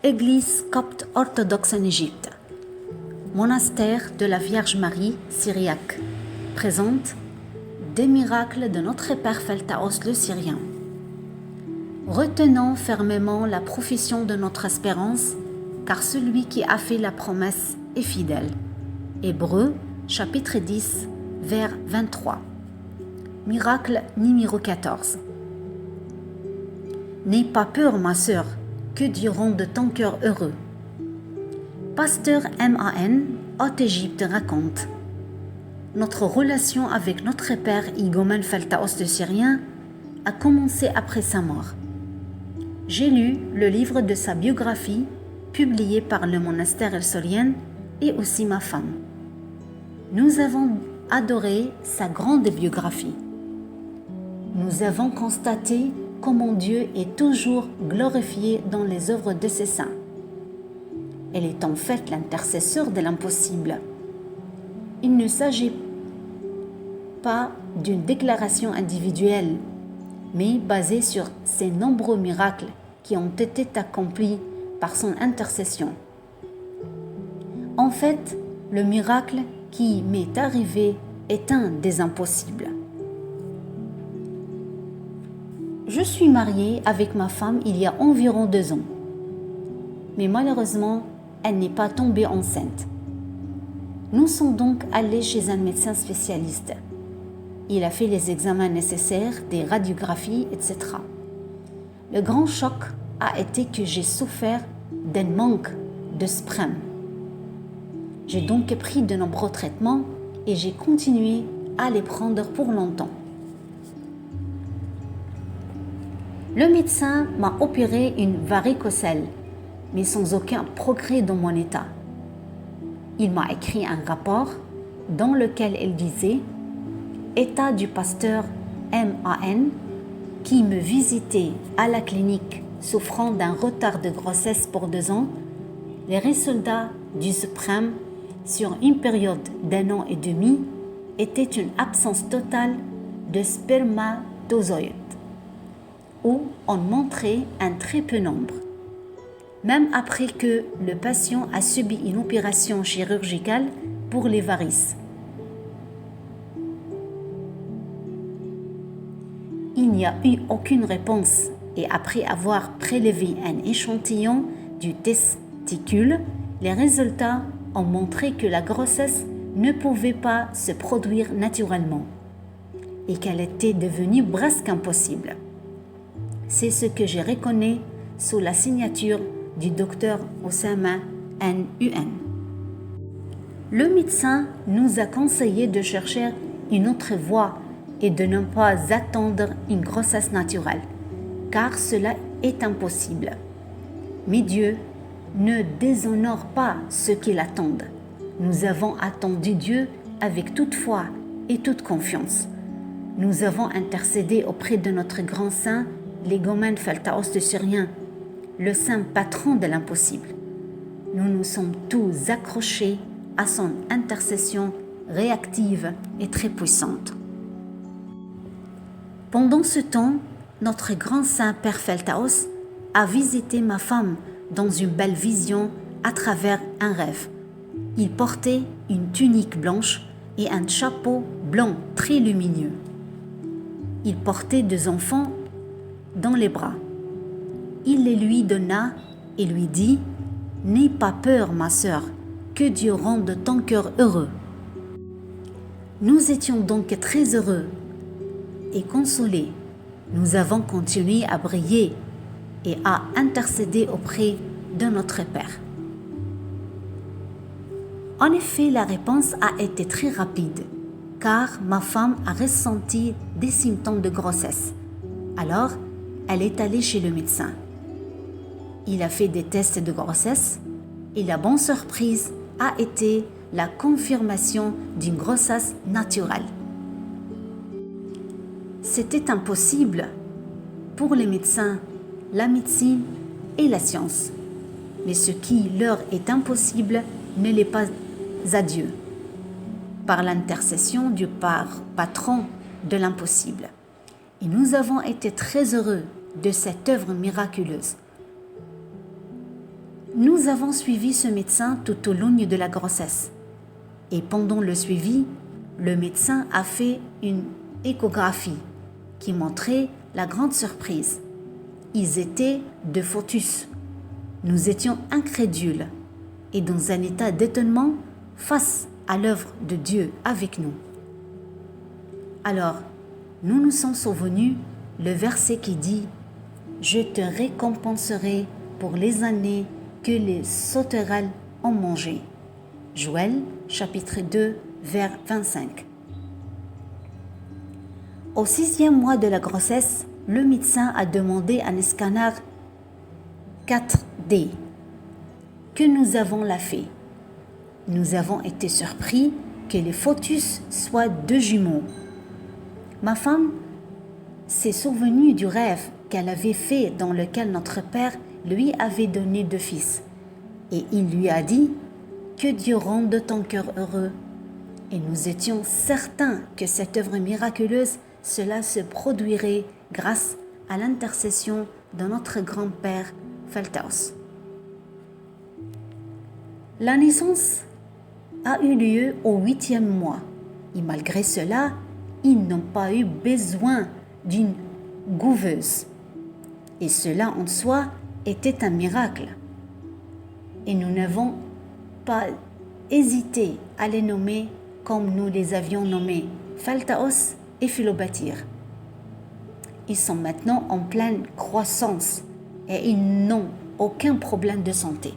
Église copte orthodoxe en Égypte. Monastère de la Vierge Marie syriaque. Présente des miracles de notre Père Pheltaos le Syrien. Retenons fermement la profession de notre espérance, car celui qui a fait la promesse est fidèle. Hébreux, chapitre 10, vers 23. Miracle numéro 14. N'aie pas peur, ma sœur, que diront de ton cœur heureux. Pasteur MAN, Haute Égypte, raconte: notre relation avec notre père Igoumen Pheltaos le Syrien a commencé après sa mort. J'ai lu le livre de sa biographie, publié par le monastère el-Syrien, et aussi ma femme. Nous avons adoré sa grande biographie. Nous avons constaté comment Dieu est toujours glorifié dans les œuvres de ses saints. Elle est en fait l'intercesseur de l'impossible. Il ne s'agit pas d'une déclaration individuelle, mais basée sur ces nombreux miracles qui ont été accomplis par son intercession. En fait, le miracle qui m'est arrivé est un des impossibles. Je suis mariée avec ma femme il y a environ 2 ans. Mais malheureusement, elle n'est pas tombée enceinte. Nous sommes donc allés chez un médecin spécialiste. Il a fait les examens nécessaires, des radiographies, etc. Le grand choc a été que j'ai souffert d'un manque de sperme. J'ai donc pris de nombreux traitements et j'ai continué à les prendre pour longtemps. Le médecin m'a opéré une varicocèle, mais sans aucun progrès dans mon état. Il m'a écrit un rapport dans lequel il disait: état du pasteur MAN qui me visitait à la clinique souffrant d'un retard de grossesse pour 2 ans, les résultats du sperme sur une période d'1 an et demi étaient une absence totale de spermatozoïdes, où on montrait un très peu nombre. Même après que le patient a subi une opération chirurgicale pour les varices. Il n'y a eu aucune réponse et après avoir prélevé un échantillon du testicule, les résultats ont montré que la grossesse ne pouvait pas se produire naturellement et qu'elle était devenue presque impossible. C'est ce que je reconnais sous la signature du docteur Osama NUN. Le médecin nous a conseillé de chercher une autre voie et de ne pas attendre une grossesse naturelle, car cela est impossible. Mais Dieu ne déshonore pas ceux qui l'attendent. Nous avons attendu Dieu avec toute foi et toute confiance. Nous avons intercédé auprès de notre grand saint, l'Igoumen Pheltaos le Syrien, le saint patron de l'impossible. Nous nous sommes tous accrochés à son intercession réactive et très puissante. Pendant ce temps, notre grand saint Père Pheltaos a visité ma femme dans une belle vision à travers un rêve. Il portait une tunique blanche et un chapeau blanc très lumineux. Il portait 2 enfants dans les bras. Il les lui donna et lui dit: n'aie pas peur, ma sœur, que Dieu rende ton cœur heureux. Nous étions donc très heureux et consolés. Nous avons continué à briller et à intercéder auprès de notre Père. En effet, la réponse a été très rapide, car ma femme a ressenti des symptômes de grossesse. Alors, elle est allée chez le médecin. Il a fait des tests de grossesse et la bonne surprise a été la confirmation d'une grossesse naturelle. C'était impossible pour les médecins, la médecine et la science. Mais ce qui leur est impossible ne l'est pas à Dieu, par l'intercession du patron de l'impossible. Et nous avons été très heureux de cette œuvre miraculeuse. Nous avons suivi ce médecin tout au long de la grossesse. Et pendant le suivi, le médecin a fait une échographie qui montrait la grande surprise. Ils étaient de fœtus. Nous étions incrédules et dans un état d'étonnement face à l'œuvre de Dieu avec nous. Alors, nous nous sommes souvenus le verset qui dit « Je te récompenserai pour les années que les sauterelles ont mangées. » Joël, chapitre 2, vers 25. Au 6e mois de la grossesse, le médecin a demandé un scanner 4D que nous avons fait. Nous avons été surpris que les fœtus soient 2 jumeaux. Ma femme s'est souvenue du rêve qu'elle avait fait dans lequel notre père lui avait donné 2 fils. Et il lui a dit que Dieu rende ton cœur heureux. Et nous étions certains que cette œuvre miraculeuse, cela se produirait grâce à l'intercession de notre grand-père Feltaus. La naissance a eu lieu au 8e mois. Et malgré cela, ils n'ont pas eu besoin d'une couveuse. Et cela en soi était un miracle. Et nous n'avons pas hésité à les nommer comme nous les avions nommés, Feltaus et Philobatir. Ils sont maintenant en pleine croissance et ils n'ont aucun problème de santé.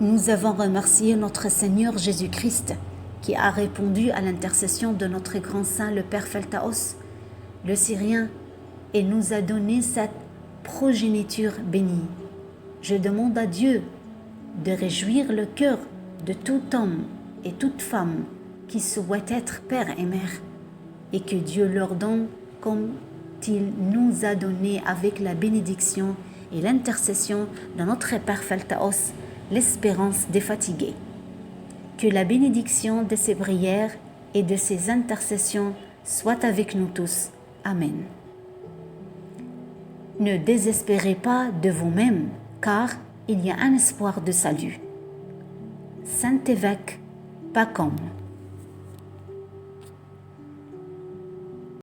Nous avons remercié notre Seigneur Jésus-Christ qui a répondu à l'intercession de notre grand saint, le Père Feltaus, le Syrien, et nous a donné cette progéniture bénie. Je demande à Dieu de réjouir le cœur de tout homme et toute femme qui souhaitent être père et mère, et que Dieu leur donne comme il nous a donné avec la bénédiction et l'intercession de notre Père Feltaus, l'espérance des fatigués. Que la bénédiction de ses prières et de ses intercessions soit avec nous tous. Amen. Ne désespérez pas de vous-même, car il y a un espoir de salut. Saint évêque Pacôme.